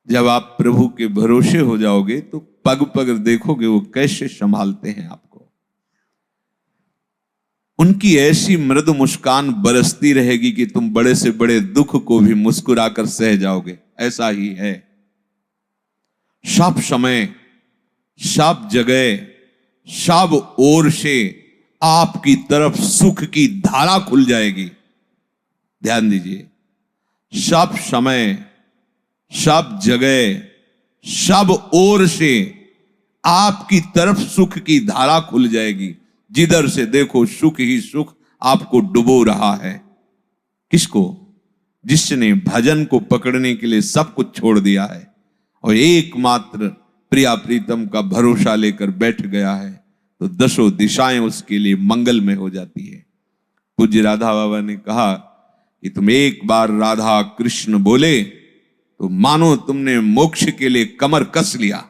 जब आप प्रभु के भरोसे हो जाओगे तो पग पग देखोगे वो कैसे संभालते हैं आपको। उनकी ऐसी मृदु मुस्कान बरसती रहेगी कि तुम बड़े से बड़े दुख को भी मुस्कुराकर सह जाओगे। ऐसा ही है, सब समय, सब जगह, सब ओर से आपकी तरफ सुख की धारा खुल जाएगी। ध्यान दीजिए, सब समय, सब जगह, सब ओर से आपकी तरफ सुख की धारा खुल जाएगी। जिधर से देखो सुख ही सुख आपको डुबो रहा है। किसको? जिसने भजन को पकड़ने के लिए सब कुछ छोड़ दिया है और एकमात्र प्रिया प्रीतम का भरोसा लेकर बैठ गया है, तो दसों दिशाएं उसके लिए मंगलमय हो जाती है। पूज्य राधा बाबा ने कहा कि तुम एक बार राधा कृष्ण बोले तो मानो तुमने मोक्ष के लिए कमर कस लिया।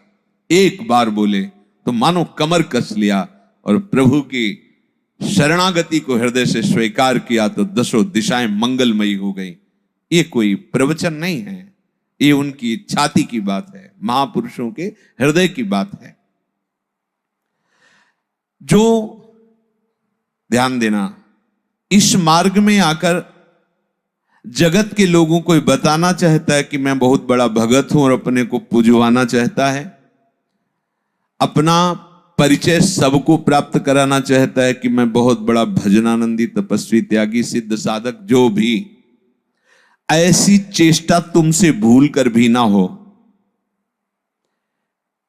एक बार बोले तो मानो कमर कस लिया और प्रभु की शरणागति को हृदय से स्वीकार किया तो दसों दिशाएं मंगलमयी हो गई। ये कोई प्रवचन नहीं है, ये उनकी छाती की बात है, महापुरुषों के हृदय की बात है। जो ध्यान देना, इस मार्ग में आकर जगत के लोगों को बताना चाहता है कि मैं बहुत बड़ा भगत हूं और अपने को पुजवाना चाहता है, अपना परिचय सबको प्राप्त कराना चाहता है कि मैं बहुत बड़ा भजनानंदी, तपस्वी, त्यागी, सिद्ध साधक, जो भी, ऐसी चेष्टा तुमसे भूल कर भी ना हो।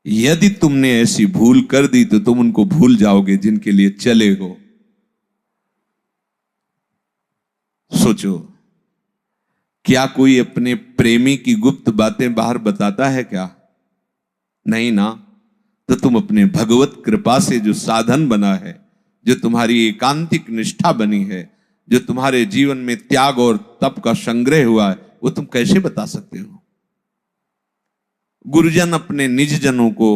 यदि तुमने ऐसी भूल कर दी तो तुम उनको भूल जाओगे जिनके लिए चले हो। सोचो, क्या कोई अपने प्रेमी की गुप्त बातें बाहर बताता है क्या? नहीं ना। तो तुम अपने भगवत कृपा से जो साधन बना है, जो तुम्हारी एकांतिक निष्ठा बनी है, जो तुम्हारे जीवन में त्याग और तप का संग्रह हुआ है, वो तुम कैसे बता सकते हो? गुरुजन अपने निज जनों को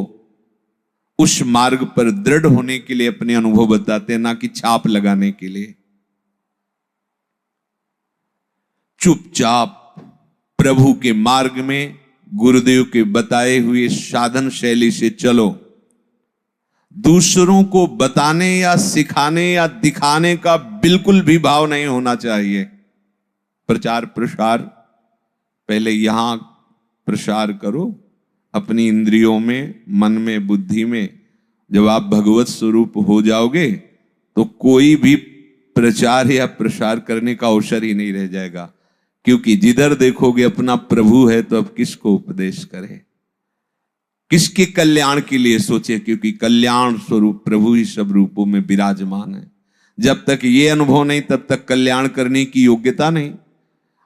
उस मार्ग पर दृढ़ होने के लिए अपने अनुभव बताते हैं, ना कि छाप लगाने के लिए। चुपचाप प्रभु के मार्ग में गुरुदेव के बताए हुए साधन शैली से चलो। दूसरों को बताने या सिखाने या दिखाने का बिल्कुल भी भाव नहीं होना चाहिए। प्रचार प्रसार पहले यहां प्रसार करो, अपनी इंद्रियों में, मन में, बुद्धि में। जब आप भगवत स्वरूप हो जाओगे तो कोई भी प्रचार या प्रसार करने का अवसर ही नहीं रह जाएगा, क्योंकि जिधर देखोगे अपना प्रभु है, तो अब किसको उपदेश करें, किसके कल्याण के लिए सोचे, क्योंकि कल्याण स्वरूप प्रभु ही सब रूपों में विराजमान है। जब तक ये अनुभव नहीं, तब तक कल्याण करने की योग्यता नहीं,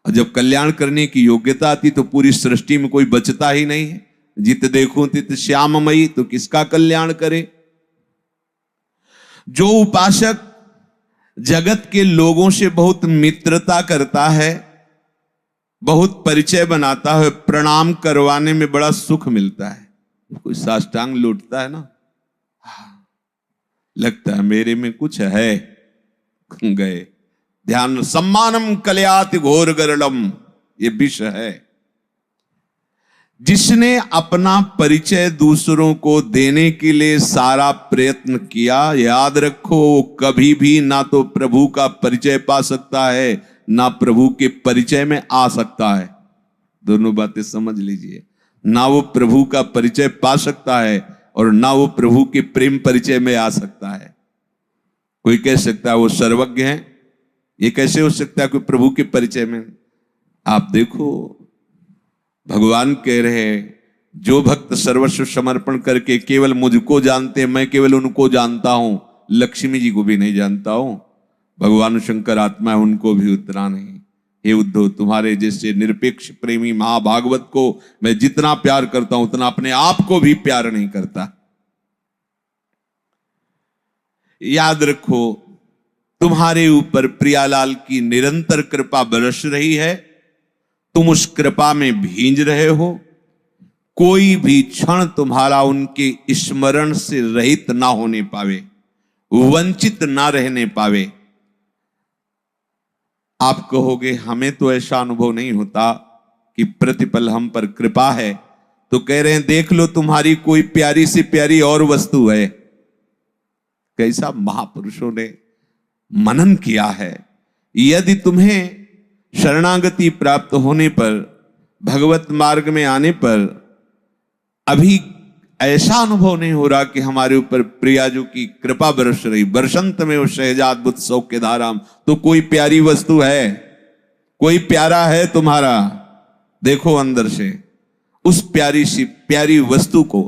और जब कल्याण करने की योग्यता आती तो पूरी सृष्टि में कोई बचता ही नहीं है। जित देखो तित श्याममयी, तो किसका कल्याण करे? जो उपासक जगत के लोगों से बहुत मित्रता करता है, बहुत परिचय बनाता है, प्रणाम करवाने में बड़ा सुख मिलता है। कोई साष्टांग लौटता है ना, लगता है मेरे में कुछ है, गए। ध्यान, सम्मानम कलयाति घोर गरलम, ये विष है। जिसने अपना परिचय दूसरों को देने के लिए सारा प्रयत्न किया, याद रखो कभी भी ना तो प्रभु का परिचय पा सकता है, ना प्रभु के परिचय में आ सकता है। दोनों बातें समझ लीजिए, ना वो प्रभु का परिचय पा सकता है और ना वो प्रभु के प्रेम परिचय में आ सकता है। कोई कह सकता है वो सर्वज्ञ है, ये कैसे हो सकता है कोई प्रभु के परिचय में? आप देखो, भगवान कह रहे हैं, जो भक्त सर्वस्व समर्पण करके केवल मुझको जानते हैं, मैं केवल उनको जानता हूं, लक्ष्मी जी को भी नहीं जानता हूं, भगवान शंकर आत्मा है, उनको भी उतना नहीं। हे उद्धव, तुम्हारे जैसे निरपेक्ष प्रेमी महाभागवत को मैं जितना प्यार करता हूं, उतना अपने आप को भी प्यार नहीं करता। याद रखो, तुम्हारे ऊपर प्रियालाल की निरंतर कृपा बरस रही है, तुम उस कृपा में भींज रहे हो। कोई भी क्षण तुम्हारा उनके स्मरण से रहित ना होने पावे, वंचित ना रहने पावे। आप कहोगे हमें तो ऐसा अनुभव नहीं होता कि प्रतिपल हम पर कृपा है, तो कह रहे हैं देख लो तुम्हारी कोई प्यारी से प्यारी और वस्तु है। कैसा महापुरुषों ने मनन किया है। यदि तुम्हें शरणागति प्राप्त होने पर, भगवत मार्ग में आने पर अभी ऐसा अनुभव नहीं हो रहा कि हमारे ऊपर प्रियाजू की कृपा बरस रही, बरसंत में वो शहजाद बुद्ध सौख्य धाराम, तो कोई प्यारी वस्तु है, कोई प्यारा है तुम्हारा, देखो अंदर से उस प्यारी सी प्यारी वस्तु को,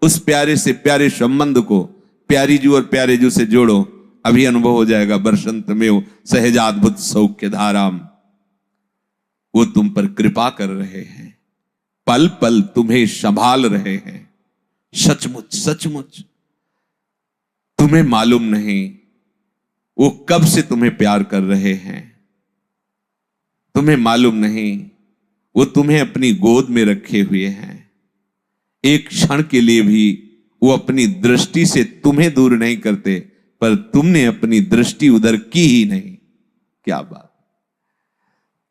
उस प्यारे से प्यारे संबंध को प्यारी जू और प्यारे जू से जोड़ो, अभी अनुभव हो जाएगा बरसंत में वो सहजाद बुद्ध सौख्य धाराम। वो तुम पर कृपा कर रहे हैं, पल पल तुम्हें संभाल रहे हैं। सचमुच सचमुच तुम्हें मालूम नहीं वो कब से तुम्हें प्यार कर रहे हैं, तुम्हें मालूम नहीं वो तुम्हें अपनी गोद में रखे हुए हैं। एक क्षण के लिए भी वो अपनी दृष्टि से तुम्हें दूर नहीं करते, पर तुमने अपनी दृष्टि उधर की ही नहीं। क्या बात,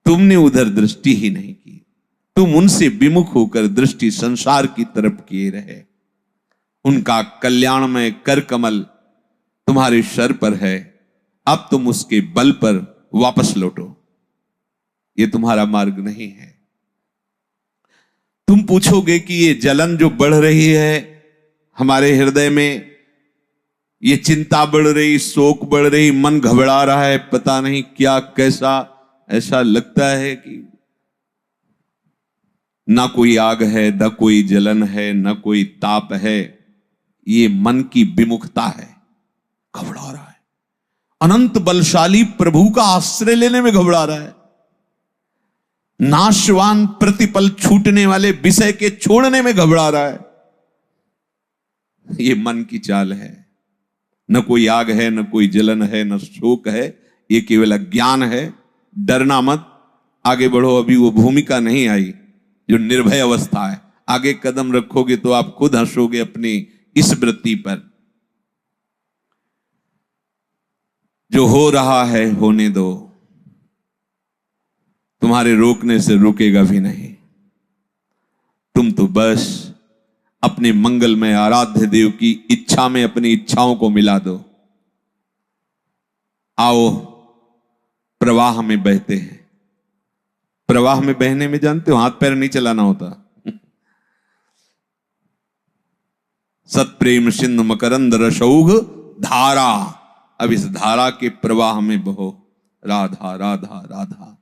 तुमने उधर दृष्टि ही नहीं की, तुम उनसे विमुख होकर दृष्टि संसार की तरफ किए रहे। उनका कल्याणमय कर कमल तुम्हारे सर पर है, अब तुम उसके बल पर वापस लौटो। ये तुम्हारा मार्ग नहीं है। तुम पूछोगे कि ये जलन जो बढ़ रही है हमारे हृदय में, ये चिंता बढ़ रही, शोक बढ़ रही, मन घबरा रहा है, पता नहीं क्या कैसा, ऐसा लगता है कि ना कोई आग है, ना कोई जलन है, ना कोई ताप है। ये मन की विमुखता है, घबरा रहा है। अनंत बलशाली प्रभु का आश्रय लेने में घबरा रहा है, नाशवान प्रतिपल छूटने वाले विषय के छोड़ने में घबरा रहा है। ये मन की चाल है। न कोई आग है, न कोई जलन है, न शोक है, ये केवल अज्ञान है। डरना मत, आगे बढ़ो, अभी वो भूमिका नहीं आई जो निर्भय अवस्था है। आगे कदम रखोगे तो आप खुद हंसोगे अपनी इस वृत्ति पर। जो हो रहा है होने दो, तुम्हारे रोकने से रुकेगा भी नहीं। तुम तो बस अपने मंगलमय आराध्य देव की इच्छा में अपनी इच्छाओं को मिला दो। आओ प्रवाह में बहते हैं। प्रवाह में बहने में जानते हो हाथ पैर नहीं चलाना होता। सत्प्रेम सिंधु मकरंद रसौघ धारा, अब इस धारा के प्रवाह में बहो। राधा राधा राधा।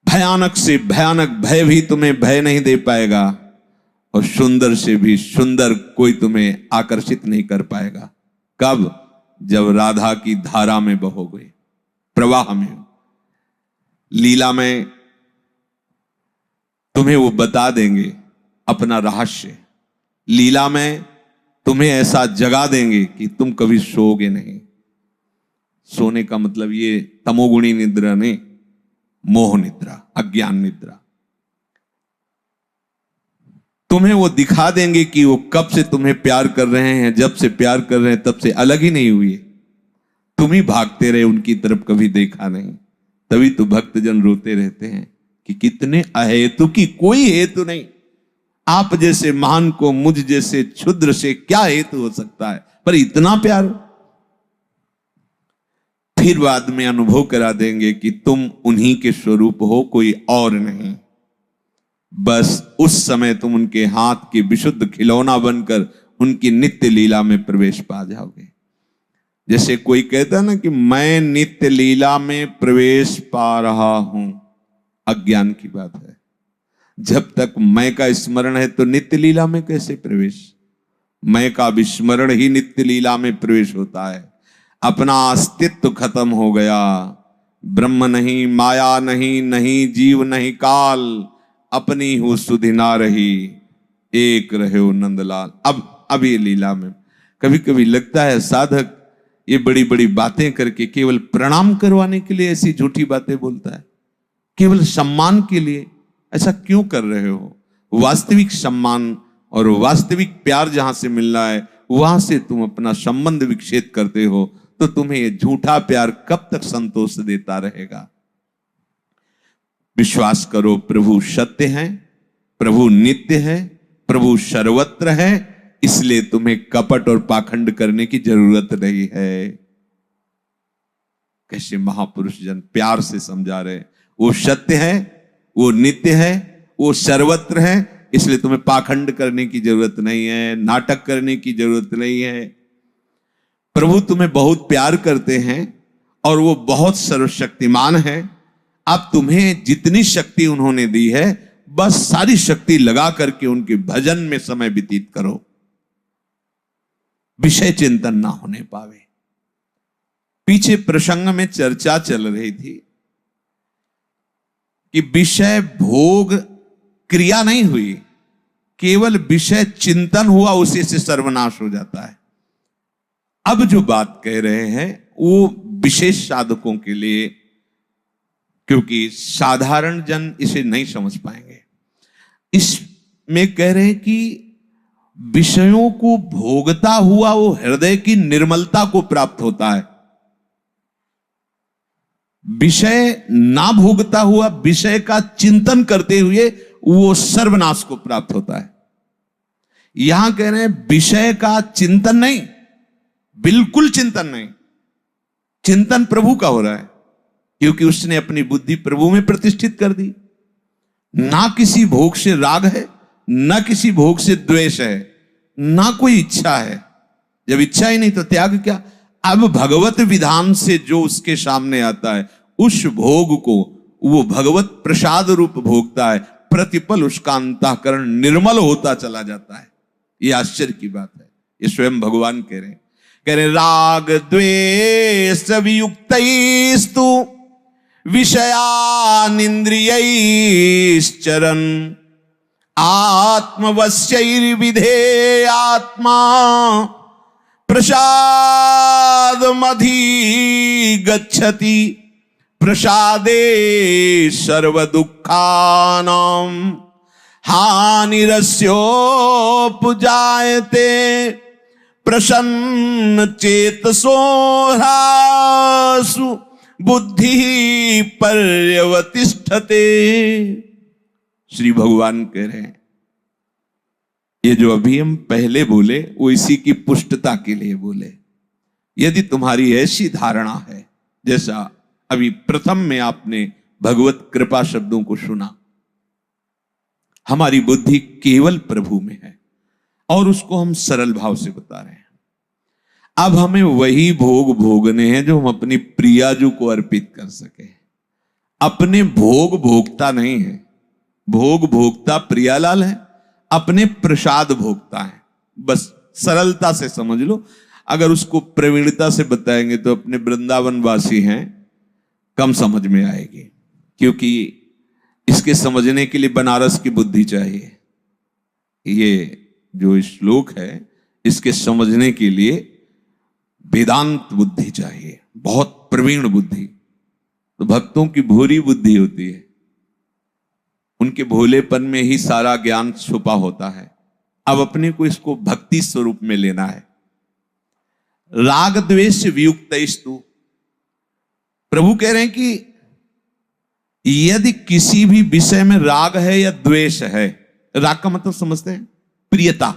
भयानक से भयानक भय भी तुम्हें भय नहीं दे पाएगा, और सुंदर से भी सुंदर कोई तुम्हें आकर्षित नहीं कर पाएगा। कब? जब राधा की धारा में बहोगे, प्रवाह में, लीला में। तुम्हें वो बता देंगे अपना रहस्य। लीला में तुम्हें ऐसा जगा देंगे कि तुम कभी सोओगे नहीं। सोने का मतलब ये तमोगुणी निद्रा नहीं, मोह निद्रा, अज्ञान निद्रा। तुम्हें वो दिखा देंगे कि वो कब से तुम्हें प्यार कर रहे हैं, जब से प्यार कर रहे हैं तब से अलग ही नहीं हुए। तुम ही भागते रहे, उनकी तरफ कभी देखा नहीं। तभी तो भक्तजन रोते रहते हैं कि कितने अहेतु की कोई हेतु नहीं। आप जैसे महान को मुझ जैसे क्षुद्र से क्या हेतु हो सकता है, पर इतना प्यार। फिर बाद में अनुभव करा देंगे कि तुम उन्हीं के स्वरूप हो, कोई और नहीं। बस उस समय तुम उनके हाथ के विशुद्ध खिलौना बनकर उनकी नित्य लीला में प्रवेश पा जाओगे। जैसे कोई कहता ना कि मैं नित्य लीला में प्रवेश पा रहा हूं, अज्ञान की बात है। जब तक मैं का स्मरण है तो नित्य लीला में कैसे प्रवेश? मैं का विस्मरण ही नित्य लीला में प्रवेश होता है। अपना अस्तित्व खत्म हो गया। ब्रह्म नहीं, माया नहीं, नहीं जीव नहीं काल, अपनी हूं सुधि ना रही, एक रहे हो नंदलाल। अब ये लीला में कभी कभी लगता है साधक ये बड़ी बड़ी बातें करके केवल प्रणाम करवाने के लिए ऐसी झूठी बातें बोलता है, केवल सम्मान के लिए। ऐसा क्यों कर रहे हो? वास्तविक सम्मान और वास्तविक प्यार जहां से मिल रहा है वहां से तुम अपना संबंध विक्षेप करते हो, तो तुम्हें ये झूठा प्यार कब तक संतोष देता रहेगा? विश्वास करो प्रभु सत्य हैं, प्रभु नित्य है, प्रभु सर्वत्र है, इसलिए तुम्हें कपट और पाखंड करने की जरूरत नहीं है। कैसे महापुरुष जन प्यार से समझा रहे, वो सत्य है, वो नित्य है, वो सर्वत्र है, इसलिए तुम्हें पाखंड करने की जरूरत नहीं है, नाटक करने की जरूरत नहीं है। प्रभु तुम्हें बहुत प्यार करते हैं और वो बहुत सर्वशक्तिमान है। अब तुम्हें जितनी शक्ति उन्होंने दी है, बस सारी शक्ति लगा करके उनके भजन में समय व्यतीत करो, विषय चिंतन ना होने पावे। पीछे प्रसंग में चर्चा चल रही थी कि विषय भोग क्रिया नहीं हुई, केवल विषय चिंतन हुआ, उसी से सर्वनाश हो जाता है। अब जो बात कह रहे हैं वो विशेष साधकों के लिए, क्योंकि साधारण जन इसे नहीं समझ पाएंगे। इसमें कह रहे हैं कि विषयों को भोगता हुआ वो हृदय की निर्मलता को प्राप्त होता है। विषय ना भोगता हुआ विषय का चिंतन करते हुए वो सर्वनाश को प्राप्त होता है। यहां कह रहे हैं विषय का चिंतन नहीं, बिल्कुल चिंतन नहीं। चिंतन प्रभु का हो रहा है, क्योंकि उसने अपनी बुद्धि प्रभु में प्रतिष्ठित कर दी। ना किसी भोग से राग है, ना किसी भोग से द्वेष है, ना कोई इच्छा है। जब इच्छा ही नहीं तो त्याग क्या। अब भगवत विधान से जो उसके सामने आता है, उस भोग को वो भगवत प्रसाद रूप भोगता है, प्रतिपल उसका अंतःकरण निर्मल होता चला जाता है। ये आश्चर्य की बात है। ये स्वयं भगवान कह रहे राग द्वेष वियुक्तैस्तु विषयानिन्द्रियैश्चरन् आत्मवश्यैर्विधेयात्मा प्रसादमधिगच्छति प्रसादे सर्वदुःखानां हानिरस्योपजायते प्रसन्न चेतसो ह्रासु बुद्धि पर्यवतिष्ठते। श्री भगवान कह रहे हैं, ये जो अभी हम पहले बोले वो इसी की पुष्टता के लिए बोले। यदि तुम्हारी ऐसी धारणा है, जैसा अभी प्रथम में आपने भगवत कृपा शब्दों को सुना, हमारी बुद्धि केवल प्रभु में है और उसको हम सरल भाव से बता रहे हैं। अब हमें वही भोग भोगने हैं जो हम अपनी प्रियाजू को अर्पित कर सके। अपने भोग भोगता नहीं है, भोग भोगता प्रियालाल है, अपने प्रसाद भोगता है। बस सरलता से समझ लो। अगर उसको प्रवीणता से बताएंगे तो अपने वृंदावन वासी हैं, कम समझ में आएगी, क्योंकि इसके समझने के लिए बनारस की बुद्धि चाहिए। ये जो श्लोक है, इसके समझने के लिए वेदांत बुद्धि चाहिए, बहुत प्रवीण बुद्धि। तो भक्तों की भूरी बुद्धि होती है, उनके भोलेपन में ही सारा ज्ञान छुपा होता है। अब अपने को इसको भक्ति स्वरूप में लेना है। राग द्वेष वियुक्तैस्तु, प्रभु कह रहे हैं कि यदि किसी भी विषय में राग है या द्वेष है, राग का मतलब समझते हैं प्रियता,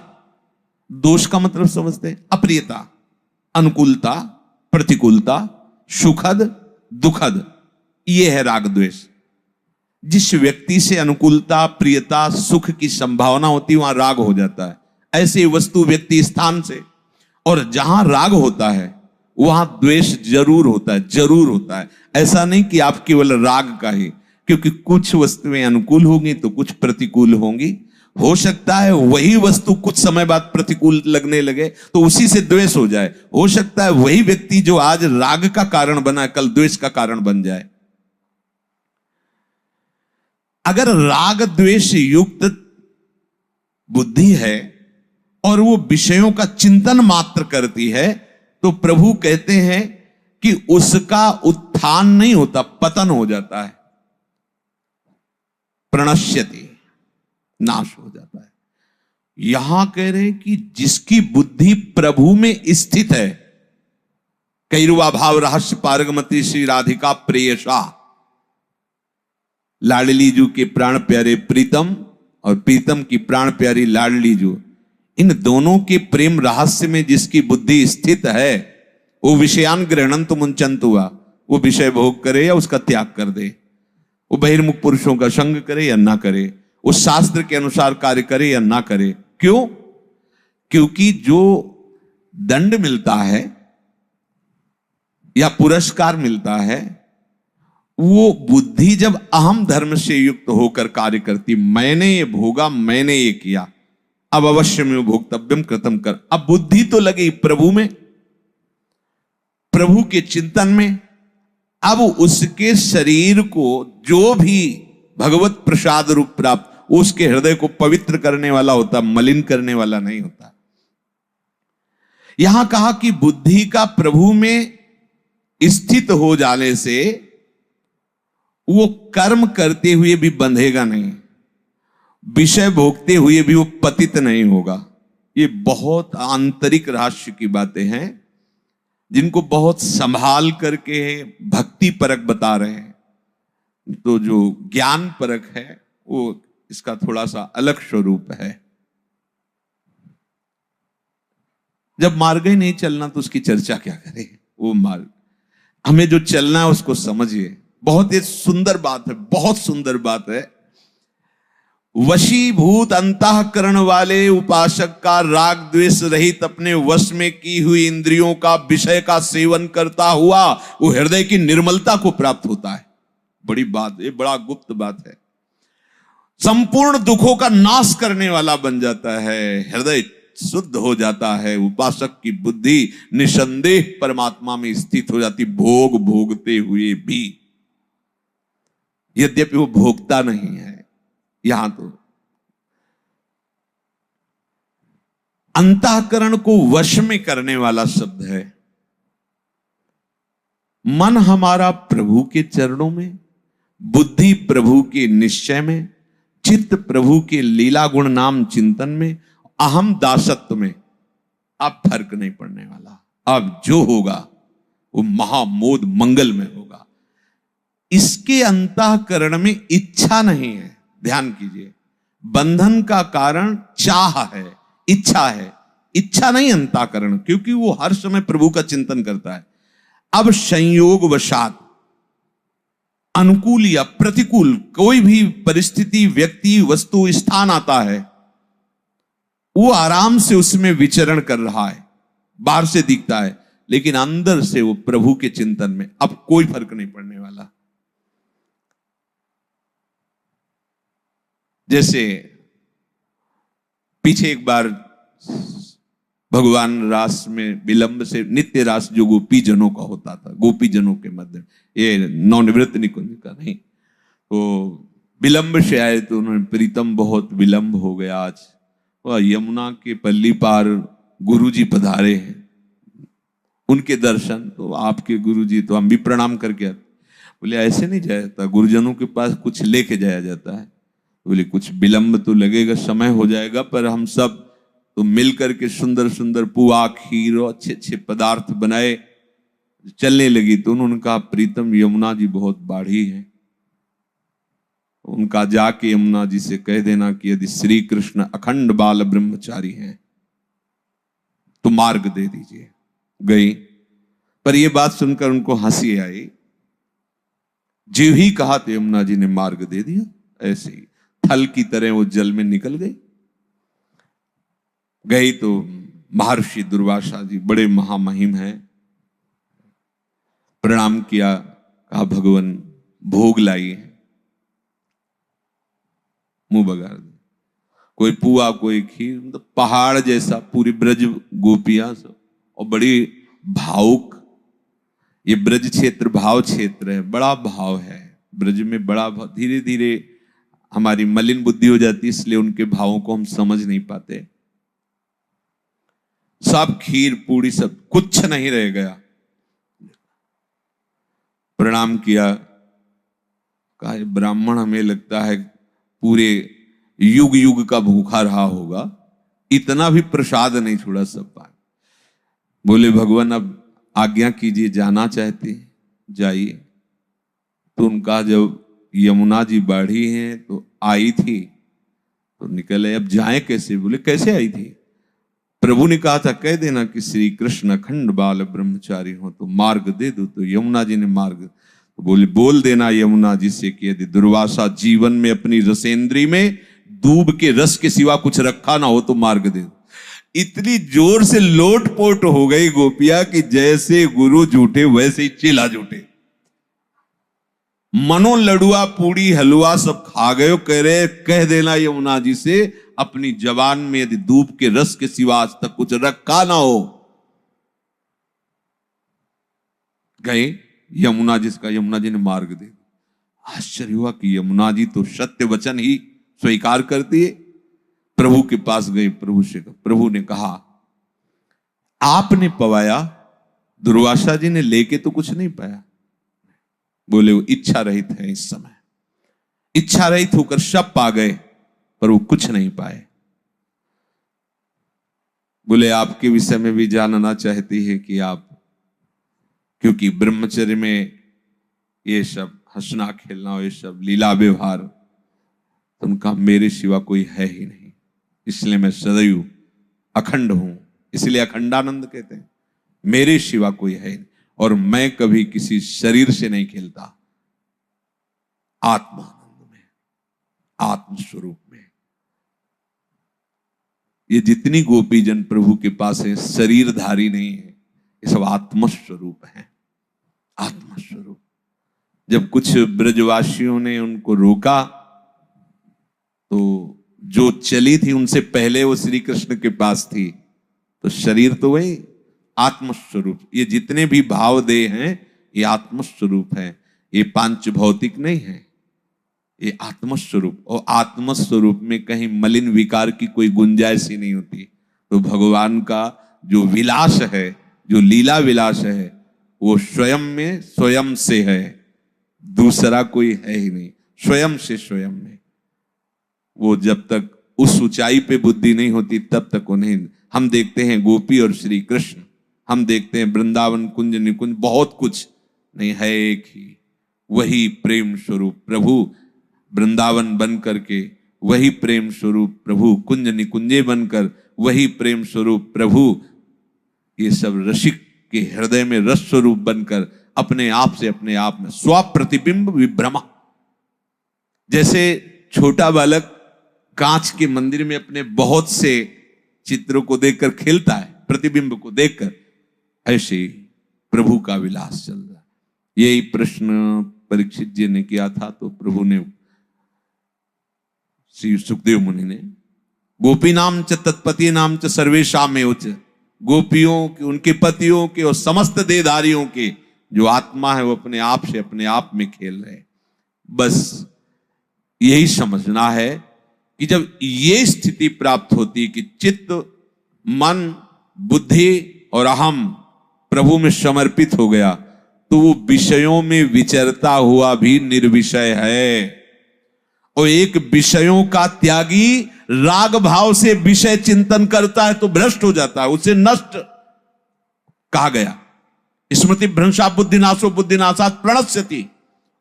दोष का मतलब समझते हैं अप्रियता, अनुकूलता, प्रतिकूलता, सुखद दुखद, ये है राग द्वेष। जिस व्यक्ति से अनुकूलता, प्रियता, सुख की संभावना होती है, वहां राग हो जाता है। ऐसे वस्तु, व्यक्ति, स्थान से, और जहां राग होता है वहां द्वेष जरूर होता है, जरूर होता है। ऐसा नहीं कि आप केवल राग का ही, क्योंकि कुछ वस्तुएं अनुकूल होंगी तो कुछ प्रतिकूल होंगी। हो सकता है वही वस्तु कुछ समय बाद प्रतिकूल लगने लगे तो उसी से द्वेष हो जाए। हो सकता है वही व्यक्ति जो आज राग का कारण बना कल द्वेष का कारण बन जाए। अगर राग द्वेष युक्त बुद्धि है और वो विषयों का चिंतन मात्र करती है, तो प्रभु कहते हैं कि उसका उत्थान नहीं होता, पतन हो जाता है, प्रणश्यति, नाश हो जाता है। यहां कह रहे हैं कि जिसकी बुद्धि प्रभु में स्थित है, कैरुवा भाव रहस्य पारगमती श्री राधिका प्रेयसा, लाडली जू के प्राण प्यारे प्रीतम और प्रीतम की प्राण प्यारी लाडली जो, इन दोनों के प्रेम रहस्य में जिसकी बुद्धि स्थित है, वो विषयान गृहणंतु मुंचंतु हुआ, वो विषय भोग करे या उसका त्याग कर दे, वो बहिर्मुख पुरुषों का संग करे या ना करे, वो शास्त्र के अनुसार कार्य करे या ना करे। क्यों? क्योंकि जो दंड मिलता है या पुरस्कार मिलता है, वो बुद्धि जब अहम धर्म से युक्त होकर कार्य करती, मैंने ये भोगा, मैंने ये किया, अब अवश्य में भोक्तव्यम कृतम कर। अब बुद्धि तो लगी प्रभु में, प्रभु के चिंतन में। अब उसके शरीर को जो भी भगवत प्रसाद रूप प्राप्त, उसके हृदय को पवित्र करने वाला होता, मलिन करने वाला नहीं होता। यहां कहा कि बुद्धि का प्रभु में स्थित हो जाने से वो कर्म करते हुए भी बंधेगा नहीं, विषय भोगते हुए भी वो पतित नहीं होगा। ये बहुत आंतरिक रहस्य की बातें हैं, जिनको बहुत संभाल करके भक्ति परक बता रहे हैं। तो जो ज्ञान परक है वो इसका थोड़ा सा अलग स्वरूप है। जब मार्ग ही नहीं चलना तो उसकी चर्चा क्या करें। वो मार्ग हमें जो चलना है उसको समझिए। बहुत ही सुंदर बात है, बहुत सुंदर बात है। वशीभूत अंतःकरण वाले उपासक का राग द्वेष रहित अपने वश में की हुई इंद्रियों का विषय का सेवन करता हुआ वो हृदय की निर्मलता को प्राप्त होता है। बड़ी बात, ये बड़ा गुप्त बात है। संपूर्ण दुखों का नाश करने वाला बन जाता है, हृदय शुद्ध हो जाता है। उपासक की बुद्धि निसंदेह परमात्मा में स्थित हो जाती, भोग भोगते हुए भी। यद्यपि वो भोगता नहीं है, यहां तो अंतःकरण को वश में करने वाला शब्द है। मन हमारा प्रभु के चरणों में, बुद्धि प्रभु के निश्चय में, चित्त प्रभु के लीला गुण नाम चिंतन में, अहम दासत्व में। अब फर्क नहीं पड़ने वाला। अब जो होगा वो महामोद मंगल में होगा। इसके अंतःकरण में इच्छा नहीं है। ध्यान कीजिए, बंधन का कारण चाह है, इच्छा है। इच्छा नहीं अंतःकरण, क्योंकि वो हर समय प्रभु का चिंतन करता है। अब संयोग वशात अनुकूल या प्रतिकूल कोई भी परिस्थिति, व्यक्ति, वस्तु, स्थान आता है, वो आराम से उसमें विचरण कर रहा है। बाहर से दिखता है, लेकिन अंदर से वो प्रभु के चिंतन में। अब कोई फर्क नहीं पड़ने वाला। जैसे पीछे एक बार भगवान रास में विलंब से, नित्य रास जो गोपी जनों का होता था, गोपी जनों के मध्य, ये नवनिवृत्त निकुंज का नहीं, तो विलंब से आए तो उन्होंने, प्रीतम बहुत विलंब हो गया आज, और यमुना के पल्ली पार गुरुजी पधारे हैं, उनके दर्शन, तो आपके गुरुजी, तो हम भी प्रणाम करके आते। बोले ऐसे नहीं जाया जाता, गुरुजनों के पास कुछ लेके जाया जाता है। बोले कुछ विलंब तो लगेगा, समय हो जाएगा, पर हम सब तो मिल करके सुंदर सुंदर पुआ, खीर और अच्छे अच्छे पदार्थ बनाए, चलने लगी। तो उन्होंने कहा, प्रीतम यमुना जी बहुत बाढ़ी है, उनका जाके यमुना जी से कह देना कि यदि श्री कृष्ण अखंड बाल ब्रह्मचारी हैं तो मार्ग दे दीजिए। गई, पर यह बात सुनकर उनको हंसी आई। जो ही कहा तो यमुना जी ने मार्ग दे दिया। ऐसे ही थल की तरह वो जल में निकल गई। गई तो महर्षि दुर्वासा जी बड़े महामहिम हैं, प्रणाम किया, कहा भगवान भोग लाई है, मुंह बगाड़ दे। कोई पुआ, कोई खीर, मतलब पहाड़ जैसा पूरी ब्रज गोपियां सब, और बड़ी भावुक। ये ब्रज क्षेत्र भाव क्षेत्र है, बड़ा भाव है ब्रज में, बड़ा भाव। धीरे धीरे हमारी मलिन बुद्धि हो जाती है, इसलिए उनके भावों को हम समझ नहीं पाते। सब खीर पूड़ी सब, कुछ नहीं रह गया। प्रणाम किया, कहा ब्राह्मण हमें लगता है पूरे युग युग का भूखा रहा होगा, इतना भी प्रसाद नहीं छोड़ा सब पाए। बोले भगवान अब आज्ञा कीजिए, जाना चाहते जाइए। तो उनका जब यमुना जी बाढ़ी हैं तो आई थी, तो निकले, अब जाए कैसे? बोले कैसे आई थी? प्रभु ने कहा था कह देना कि श्री कृष्ण अखंड बाल ब्रह्मचारी हो तो मार्ग दे दो। तो यमुना जी ने मार्ग, तो बोले बोल देना यमुना जी से कि यदि दुर्वासा जीवन में अपनी रसेंद्री में दूब के रस के सिवा कुछ रखा ना हो तो मार्ग दे दो। इतनी जोर से लोटपोट हो गई गोपिया कि जैसे गुरु झूठे वैसे ही चेला झूठे। मनो लडुआ पूड़ी हलवा सब खा गए। कह रहे कह देना यमुना जी से अपनी जबान में यदि दूब के रस के सिवा आज तक कुछ रखा ना हो। गए यमुना जिसका, यमुना जी ने मार्ग दे। आश्चर्य हुआ कि यमुना जी तो सत्य वचन ही स्वीकार करती है। प्रभु के पास गए, प्रभु ने कहा आपने पवाया, दुर्वासा जी ने लेके तो कुछ नहीं पाया। बोले वो इच्छा रहित है, इस समय इच्छा रहित होकर सब पा गए पर वो कुछ नहीं पाए। बोले आपके विषय में भी जानना चाहती है कि आप, क्योंकि ब्रह्मचर्य में ये सब हंसना खेलना, ये सब लीला व्यवहार, तो उनका मेरे सिवा कोई है ही नहीं, इसलिए मैं सदैव अखंड हूं, इसलिए अखंडानंद कहते हैं। मेरे सिवा कोई है नहीं और मैं कभी किसी शरीर से नहीं खेलता, आत्मानंद में, आत्मस्वरूप में। ये जितनी गोपीजन प्रभु के पास है शरीरधारी नहीं है, ये सब आत्मस्वरूप है, आत्मस्वरूप। जब कुछ ब्रजवासियों ने उनको रोका तो जो चली थी उनसे पहले वो श्री कृष्ण के पास थी, तो शरीर तो वही आत्मस्वरूप। ये जितने भी भाव देह हैं ये आत्मस्वरूप है, ये पांच भौतिक नहीं है, ये आत्मस्वरूप। और आत्मस्वरूप में कहीं मलिन विकार की कोई गुंजाइश ही नहीं होती। तो भगवान का जो विलास है, जो लीला विलास है, वो स्वयं में स्वयं से है, दूसरा कोई है ही नहीं, स्वयं से स्वयं में। वो जब तक उस ऊंचाई पे बुद्धि नहीं होती तब तक उन्हें, हम देखते हैं गोपी और श्री कृष्ण, हम देखते हैं वृंदावन कुंज निकुंज, बहुत कुछ नहीं है, एक ही वही प्रेम स्वरूप प्रभु वृंदावन बन करके, वही प्रेम स्वरूप प्रभु कुंज निकुंजे बनकर, वही प्रेम स्वरूप प्रभु ये सब रसिक के हृदय में रस स्वरूप बनकर अपने आप से अपने आप में स्वप्रतिबिंब विभ्रमा। जैसे छोटा बालक कांच के मंदिर में अपने बहुत से चित्रों को देखकर खेलता है, प्रतिबिंब को देखकर, ऐसे प्रभु का विलास चल रहा है। यही प्रश्न परीक्षित जी ने किया था, तो प्रभु ने, श्री सुखदेव मुनि ने, गोपी नाम च तत्पति नाम च सर्वेशाम में उच्च, गोपियों के, उनके पतियों के और समस्त देहधारियों के जो आत्मा है वो अपने आप से अपने आप में खेल रहे। बस यही समझना है कि जब ये स्थिति प्राप्त होती कि चित्त, मन, बुद्धि और अहम प्रभु में समर्पित हो गया, तो वो विषयों में विचरता हुआ भी निर्विषय है। और एक विषयों का त्यागी राग भाव से विषय चिंतन करता है तो भ्रष्ट हो जाता है, उसे नष्ट कहा गया। स्मृति भ्रंशा बुद्धिनाशो बुद्धिनाशात् प्रणश्यति।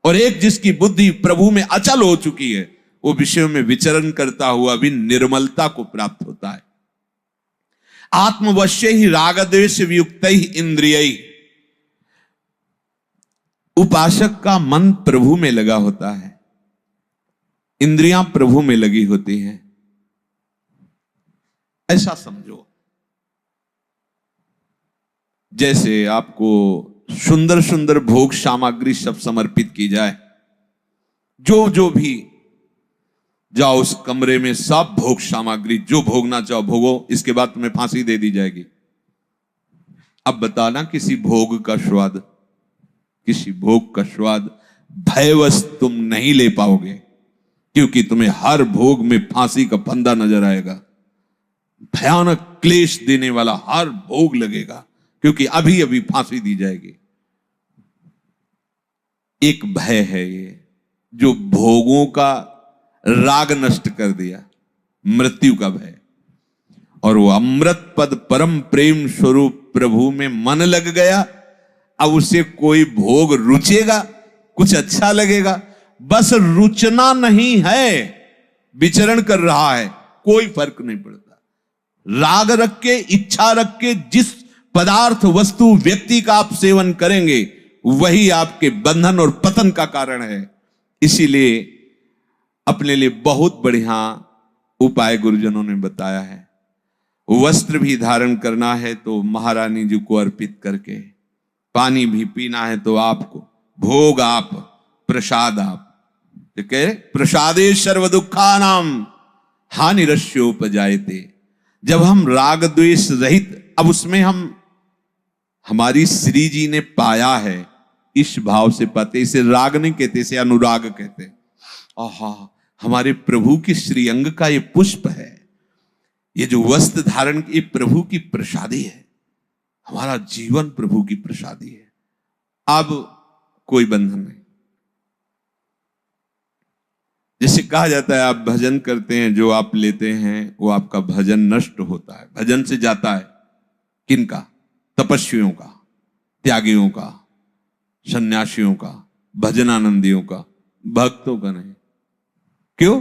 और एक जिसकी बुद्धि प्रभु में अचल हो चुकी है, वो विषयों में विचरण करता हुआ भी निर्मलता को प्राप्त होता है। आत्मवश्य ही राग द्वेष वियुक्त ही इंद्रिय। उपासक का मन प्रभु में लगा होता है, इंद्रियां प्रभु में लगी होती हैं, ऐसा समझो। जैसे आपको सुंदर सुंदर भोग सामग्री सब समर्पित की जाए, जो जो भी जाओ उस कमरे में सब भोग सामग्री, जो भोगना चाहो भोगो, इसके बाद तुम्हें फांसी दे दी जाएगी। अब बताना किसी भोग का स्वाद, किसी भोग का स्वाद भयवश तुम नहीं ले पाओगे, क्योंकि तुम्हें हर भोग में फांसी का फंदा नजर आएगा। भयानक क्लेश देने वाला हर भोग लगेगा, क्योंकि अभी अभी फांसी दी जाएगी। एक भय है ये, जो भोगों का राग नष्ट कर दिया, मृत्यु का भय। और वो अमृत पद परम प्रेम स्वरूप प्रभु में मन लग गया, अब उसे कोई भोग रुचेगा, कुछ अच्छा लगेगा, बस रुचना नहीं है, विचरण कर रहा है, कोई फर्क नहीं पड़ता। राग रख के, इच्छा रख के जिस पदार्थ, वस्तु, व्यक्ति का आप सेवन करेंगे वही आपके बंधन और पतन का कारण है। इसीलिए अपने लिए बहुत बढ़िया उपाय गुरुजनों ने बताया है। वस्त्र भी धारण करना है तो महारानी जी को अर्पित करके, पानी भी पीना है तो आपको, भोग आप, प्रसाद आप, ठीक है। प्रसादे सर्व दुखानाम हानिरस्योपजायते। जब हम राग द्वेष रहित, अब उसमें हम हमारी श्री जी ने पाया है, इस भाव से पाते। इसे राग नहीं कहते, इसे अनुराग कहते। आहा, हमारे प्रभु की श्रीअंग का ये पुष्प है, ये जो वस्त्र धारण, ये प्रभु की प्रसादी है। हमारा जीवन प्रभु की प्रसादी है। अब कोई बंधन नहीं। जैसे कहा जाता है, आप भजन करते हैं, जो आप लेते हैं वो आपका भजन नष्ट होता है, भजन से जाता है। किनका? तपस्वियों का, त्यागियों का, सन्यासियों का, भजनानंदियों का, भक्तों का नहीं। क्यों?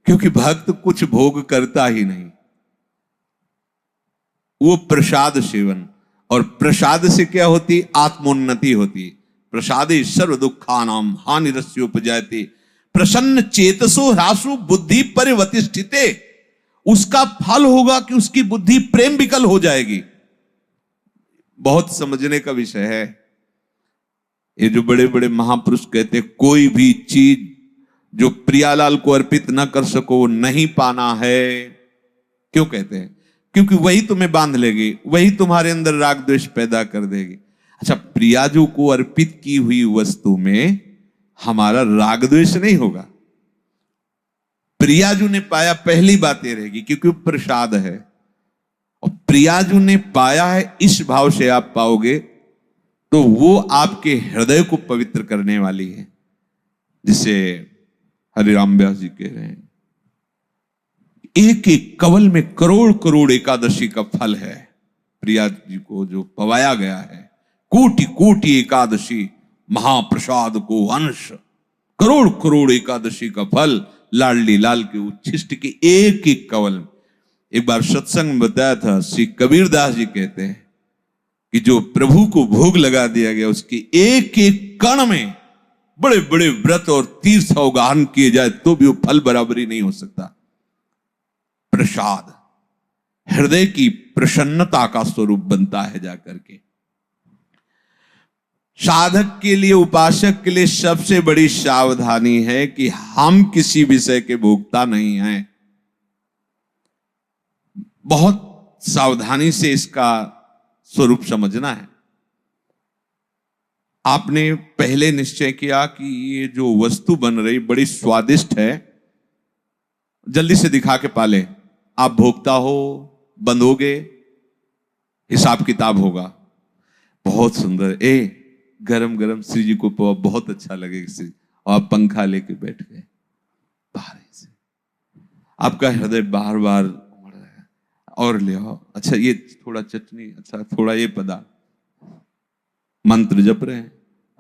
क्योंकि भक्त कुछ भोग करता ही नहीं, वो प्रसाद सेवन, और प्रसाद से क्या होती? आत्मोन्नति होती। प्रसादे सर्व दुखानाम हानिरस्योपजायते प्रसन्न चेतसो ह्रासु बुद्धि परिवतिष्ठिते। उसका फल होगा कि उसकी बुद्धि प्रेम विकल हो जाएगी। बहुत समझने का विषय है। ये जो बड़े बड़े महापुरुष कहते हैं, कोई भी चीज जो प्रियालाल को अर्पित ना कर सको वो नहीं पाना है। क्यों कहते हैं? क्योंकि वही तुम्हें बांध लेगी, वही तुम्हारे अंदर राग द्वेष पैदा कर देगी। अच्छा, प्रियाजू को अर्पित की हुई वस्तु में हमारा राग द्वेष नहीं होगा। प्रियाजू ने पाया, पहली बात ये रहेगी, क्योंकि वो प्रसाद है। और प्रियाजू ने पाया है, इस भाव से आप पाओगे तो वो आपके हृदय को पवित्र करने वाली है। जिसे हरिराम व्यास जी कह रहे हैं, एक एक कवल में करोड़ करोड़ एकादशी का फल है। प्रिया जी को जो पवाया गया है, कोटि कोटि एकादशी महाप्रसाद को अंश, करोड़ करोड़ एकादशी का फल लाडली लाल के उच्छिष्ट के एक एक कवल। एक बार सत्संग में बताया था, श्री कबीरदास जी कहते हैं कि जो प्रभु को भोग लगा दिया गया, उसके एक एक कण में बड़े बड़े व्रत और तीर्थ अवगाहन किए जाए तो भी वो फल बराबरी नहीं हो सकता। प्रसाद हृदय की प्रसन्नता का स्वरूप बनता है जाकर के। साधक के लिए, उपासक के लिए सबसे बड़ी सावधानी है कि हम किसी विषय के भोक्ता नहीं हैं। बहुत सावधानी से इसका स्वरूप समझना है। आपने पहले निश्चय किया कि ये जो वस्तु बन रही बड़ी स्वादिष्ट है, जल्दी से दिखा के पाले। आप भोक्ता हो, बंधोगे, हिसाब किताब होगा। बहुत सुंदर, गरम गरम श्री जी को बहुत अच्छा लगेगा श्री, और आप पंखा लेके बैठ गए बाहर से, आपका हृदय बार बार उमड़ रहा है, और ले आओ, अच्छा ये थोड़ा चटनी, अच्छा थोड़ा ये पदार्थ, मंत्र जप रहे हैं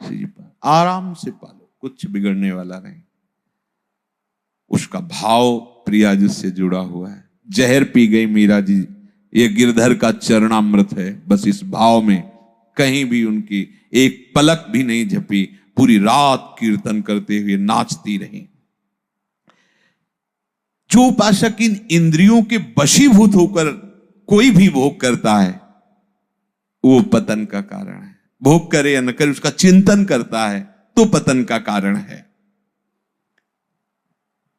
श्री जी पर। आराम से पालो, कुछ बिगड़ने वाला नहीं। उसका भाव प्रिया जी से जुड़ा हुआ है। जहर पी गई मीरा जी, ये गिरधर का चरणामृत है। बस इस भाव में कहीं भी उनकी एक पलक भी नहीं झपी, पूरी रात कीर्तन करते हुए नाचती रही। जो उपासक इन इंद्रियों के वशीभूत होकर कोई भी भोग करता है, वो पतन का कारण है। भोग करे या न करे, उसका चिंतन करता है तो पतन का कारण है।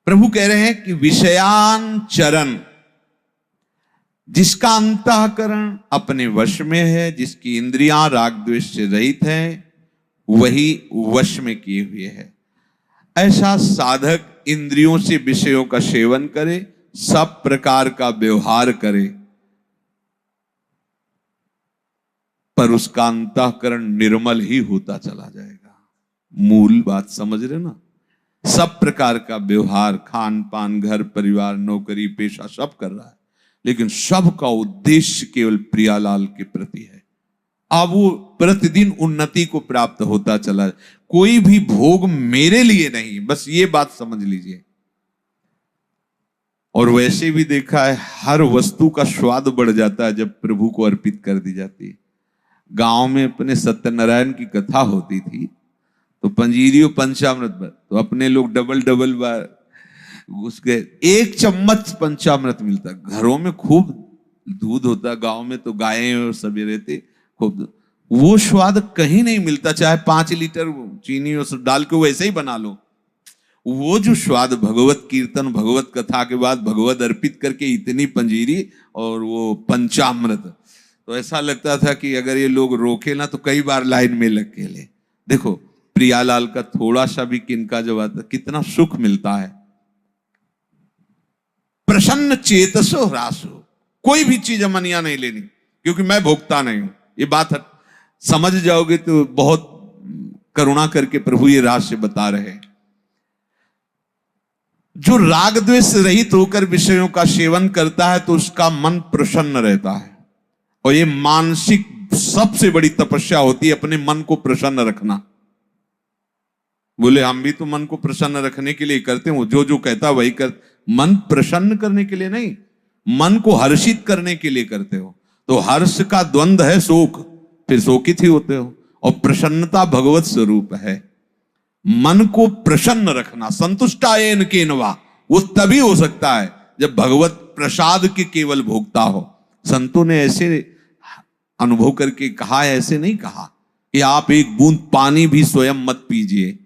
प्रभु कह रहे हैं कि विषयान चरण, जिसका अंतःकरण अपने वश में है, जिसकी इंद्रियां राग द्वेष से रहित हैं, वही वश में किए हुए है। ऐसा साधक इंद्रियों से विषयों का सेवन करे, सब प्रकार का व्यवहार करे, पर उसका अंतःकरण निर्मल ही होता चला जाएगा। मूल बात समझ रहे ना? सब प्रकार का व्यवहार, खान पान, घर परिवार, नौकरी पेशा सब कर रहा है, लेकिन सबका उद्देश्य केवल प्रियालाल के प्रति है। अब वो प्रतिदिन उन्नति को प्राप्त होता चला। कोई भी भोग मेरे लिए नहीं, बस ये बात समझ लीजिए। और वैसे भी देखा है हर वस्तु का स्वाद बढ़ जाता है जब प्रभु को अर्पित कर दी जाती है। गांव में अपने सत्यनारायण की कथा होती थी तो पंजीरी और पंचामृत पर तो अपने लोग डबल डबल बार उसके 1 चम्मच पंचामृत मिलता। घरों में खूब दूध होता, गांव में तो गायें और सभी रहते खूब, वो स्वाद कहीं नहीं मिलता। चाहे 5 लीटर चीनी और डाल के वैसे ही बना लो, वो जो स्वाद भगवत कीर्तन भगवत कथा के बाद भगवत अर्पित करके इतनी पंजीरी और वो पंचामृत, तो ऐसा लगता था कि अगर ये लोग रोके ना तो कई बार लाइन में लग के ले। देखो प्रियालाल का थोड़ा सा भी किनका जब आता कितना सुख मिलता है। प्रसन्न चेतसो ह्रासो, कोई भी चीज अमनिया नहीं लेनी क्योंकि मैं भोगता नहीं हूं। ये बात समझ जाओगे तो बहुत करुणा करके प्रभु ये रहस्य बता रहे हैं। जो राग द्वेष रहित होकर विषयों का सेवन करता है तो उसका मन प्रसन्न रहता है। और ये मानसिक सबसे बड़ी तपस्या होती है, अपने मन को प्रसन्न रखना। बोले हम भी तो मन को प्रसन्न रखने के लिए करते हो, जो जो कहता वही कर। मन प्रसन्न करने के लिए नहीं, मन को हर्षित करने के लिए करते हो। तो हर्ष का द्वंद्व है शोक, फिर शोकित ही होते हो। और प्रसन्नता भगवत स्वरूप है। मन को प्रसन्न रखना, संतुष्टायेन केनवा, वो तभी हो सकता है जब भगवत प्रसाद के केवल भोगता हो। संतों ने ऐसे अनुभव करके कहा है, ऐसे नहीं कहा कि आप एक बूंद पानी भी स्वयं मत पीजिए,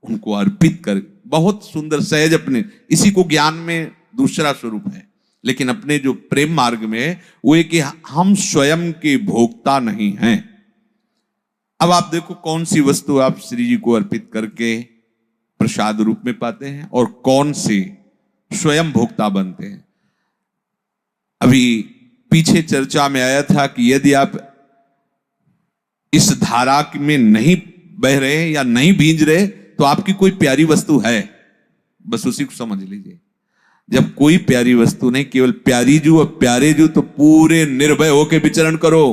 उनको अर्पित कर। बहुत सुंदर सहज अपने, इसी को ज्ञान में दूसरा स्वरूप है, लेकिन अपने जो प्रेम मार्ग में है वो है कि हम स्वयं के भोक्ता नहीं हैं। अब आप देखो कौन सी वस्तु आप श्री जी को अर्पित करके प्रसाद रूप में पाते हैं और कौन से स्वयं भोक्ता बनते हैं। अभी पीछे चर्चा में आया था कि यदि आप इस धारा में नहीं बह रहे या नहीं भींज रहे तो आपकी कोई प्यारी वस्तु है, बस उसी को समझ लीजिए। जब कोई प्यारी वस्तु नहीं, केवल प्यारी जू और प्यारे जू, तो पूरे निर्भय होकर विचरण करो।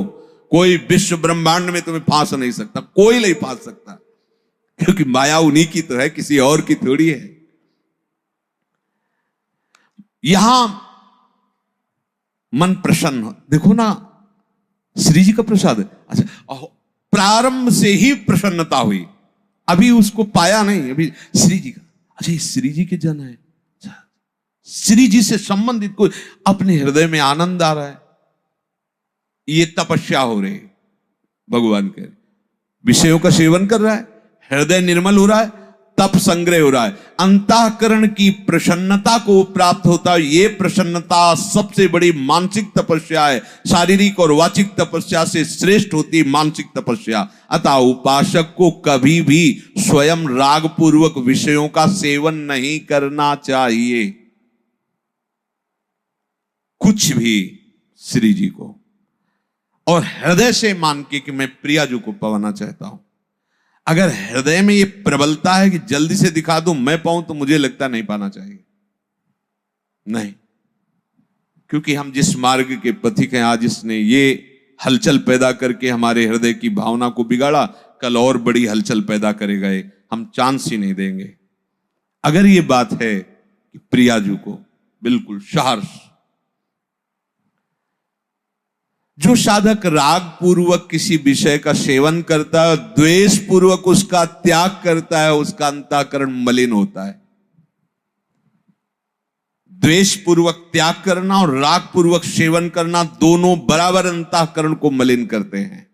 कोई विश्व ब्रह्मांड में तुम्हें फांस नहीं सकता, कोई नहीं फांस सकता, क्योंकि माया उन्हीं की तो है, किसी और की थोड़ी है। यहां मन प्रसन्न हो। देखो ना श्री जी का प्रसाद, अच्छा प्रारंभ से ही प्रसन्नता हुई, अभी उसको पाया नहीं, अभी श्री जी का, अच्छा श्री जी के जन है, श्री जी से संबंधित कोई अपने हृदय में आनंद आ रहा है, ये तपस्या हो रही है। भगवान के विषयों का सेवन कर रहा है, हृदय निर्मल हो रहा है, तप संग्रह हो रहा है, अंतःकरण की प्रसन्नता को प्राप्त होता है। ये प्रसन्नता सबसे बड़ी मानसिक तपस्या है। शारीरिक और वाचिक तपस्या से श्रेष्ठ होती मानसिक तपस्या। अतः उपासक को कभी भी स्वयं राग पूर्वक विषयों का सेवन नहीं करना चाहिए, कुछ भी श्री जी को, और हृदय से मान के कि मैं प्रिया जी को पाना चाहता हूं। अगर हृदय में ये प्रबलता है कि जल्दी से दिखा दूं मैं पाऊं, तो मुझे लगता नहीं पाना चाहिए, नहीं, क्योंकि हम जिस मार्ग के पथिक हैं, आज इसने ये हलचल पैदा करके हमारे हृदय की भावना को बिगाड़ा, कल और बड़ी हलचल पैदा करेगा, हम चांस ही नहीं देंगे। अगर ये बात है कि प्रिया जी को बिल्कुल सहर्ष, जो साधक राग पूर्वक किसी विषय का सेवन करता है, द्वेष पूर्वक उसका त्याग करता है, उसका अंतःकरण मलिन होता है। द्वेष पूर्वक त्याग करना और राग पूर्वक सेवन करना दोनों बराबर अंतःकरण को मलिन करते हैं।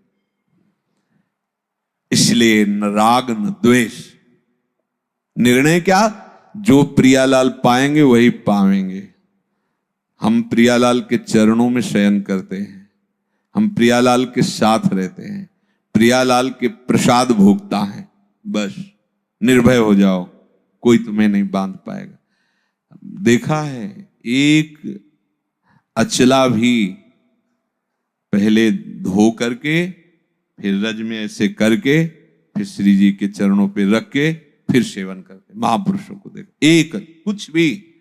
इसलिए न राग न द्वेष। निर्णय क्या? जो प्रियालाल पाएंगे वही पाएंगे। हम प्रियालाल के चरणों में शयन करते हैं, हम प्रियालाल के साथ रहते हैं, प्रियालाल के प्रसाद भोगता है, बस निर्भय हो जाओ, कोई तुम्हें नहीं बांध पाएगा। देखा है एक अचला भी पहले धो करके, फिर रज में ऐसे करके, फिर श्री जी के चरणों पे रख के फिर सेवन करते। महापुरुषों को देखो, एक कुछ भी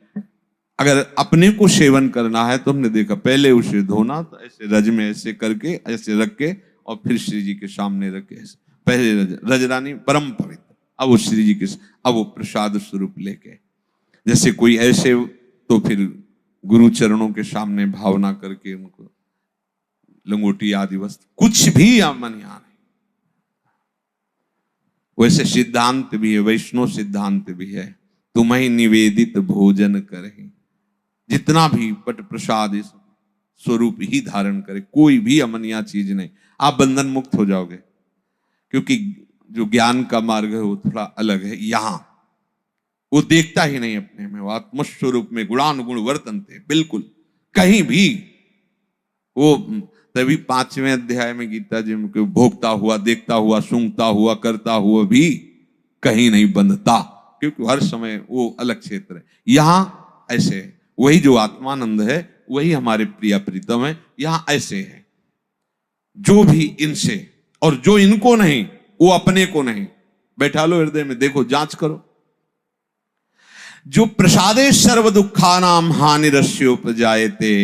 अगर अपने को सेवन करना है तो हमने देखा पहले उसे धोना, तो ऐसे रज में ऐसे करके ऐसे रख के और फिर श्री जी के सामने रख के, पहले रजरानी परम पवित्र, अब वो श्री जी के, अब वो प्रसाद स्वरूप लेके, जैसे कोई ऐसे तो फिर गुरु चरणों के सामने भावना करके उनको लंगोटी आदि वस्त्र, कुछ भी मन यहाँ नहीं। वैसे सिद्धांत भी है, वैष्णव सिद्धांत भी है, तुम्हें निवेदित भोजन करे, जितना भी पट प्रसाद इस स्वरूप ही धारण करे, कोई भी अमनिया चीज नहीं, आप बंधन मुक्त हो जाओगे। क्योंकि जो ज्ञान का मार्ग है वो थोड़ा अलग है। यहां वो देखता ही नहीं अपने में, वो आत्मस्वरूप में गुणानुगुण वर्तनते, बिल्कुल कहीं भी वो, तभी 5वें अध्याय में गीता जी में भोगता हुआ, देखता हुआ, सूंघता हुआ, करता हुआ भी कहीं नहीं बंधता, क्योंकि हर समय वो अलग क्षेत्र है। यहां ऐसे वही जो आत्मानंद है वही हमारे प्रिय प्रीतम है, यहां ऐसे है जो भी इनसे और जो इनको नहीं वो अपने को नहीं। बैठा लो हृदय में, देखो जांच करो। जो प्रसादे सर्व दुखानाम हानिरस्योपजायते,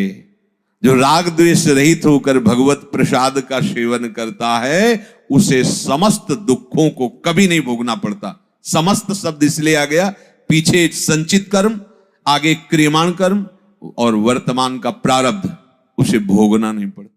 जो राग द्वेष रहित होकर भगवत प्रसाद का सेवन करता है उसे समस्त दुखों को कभी नहीं भोगना पड़ता। समस्त शब्द इसलिए आ गया, पीछे संचित कर्म, आगे क्रियमाण कर्म और वर्तमान का प्रारब्ध, उसे भोगना नहीं पड़ता।